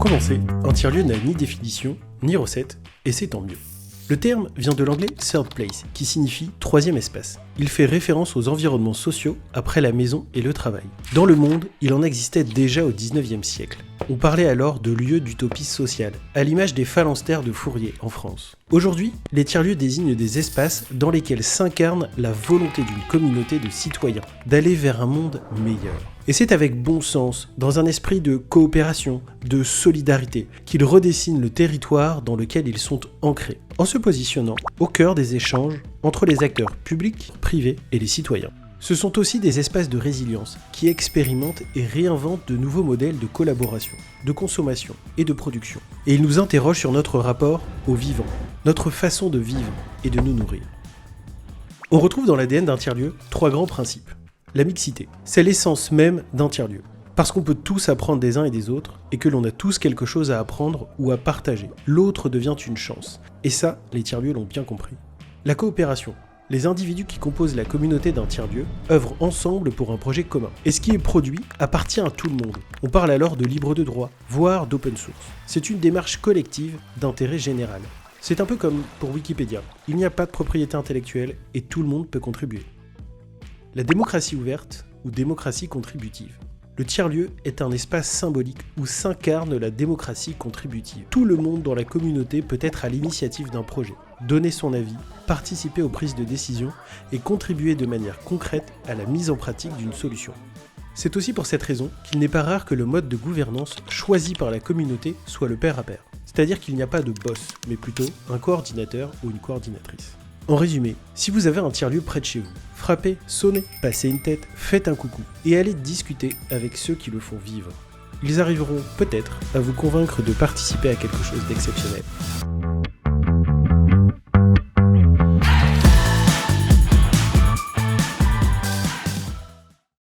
commencer, un tiers-lieu n'a ni définition, ni recette, et c'est tant mieux. Le terme vient de l'anglais third place, qui signifie troisième espace. Il fait référence aux environnements sociaux après la maison et le travail. Dans le monde, il en existait déjà au 19e siècle. On parlait alors de lieux d'utopie sociale, à l'image des phalanstères de Fourier en France. Aujourd'hui, les tiers-lieux désignent des espaces dans lesquels s'incarne la volonté d'une communauté de citoyens d'aller vers un monde meilleur. Et c'est avec bon sens, dans un esprit de coopération, de solidarité, qu'ils redessinent le territoire dans lequel ils sont ancrés, en se positionnant au cœur des échanges entre les acteurs publics, privés et les citoyens. Ce sont aussi des espaces de résilience qui expérimentent et réinventent de nouveaux modèles de collaboration, de consommation et de production. Et ils nous interrogent sur notre rapport au vivant, notre façon de vivre et de nous nourrir. On retrouve dans l'ADN d'un tiers-lieu 3 grands principes. La mixité, c'est l'essence même d'un tiers-lieu. Parce qu'on peut tous apprendre des uns et des autres, et que l'on a tous quelque chose à apprendre ou à partager. L'autre devient une chance. Et ça, les tiers-lieux l'ont bien compris. La coopération. Les individus qui composent la communauté d'un tiers-lieu œuvrent ensemble pour un projet commun. Et ce qui est produit appartient à tout le monde. On parle alors de libre de droit, voire d'open source. C'est une démarche collective d'intérêt général. C'est un peu comme pour Wikipédia. Il n'y a pas de propriété intellectuelle et tout le monde peut contribuer. La démocratie ouverte ou démocratie contributive. Le tiers-lieu est un espace symbolique où s'incarne la démocratie contributive. Tout le monde dans la communauté peut être à l'initiative d'un projet, donner son avis, participer aux prises de décision et contribuer de manière concrète à la mise en pratique d'une solution. C'est aussi pour cette raison qu'il n'est pas rare que le mode de gouvernance choisi par la communauté soit le pair à pair. C'est-à-dire qu'il n'y a pas de boss, mais plutôt un coordinateur ou une coordinatrice. En résumé, si vous avez un tiers-lieu près de chez vous, frappez, sonnez, passez une tête, faites un coucou et allez discuter avec ceux qui le font vivre. Ils arriveront peut-être à vous convaincre de participer à quelque chose d'exceptionnel.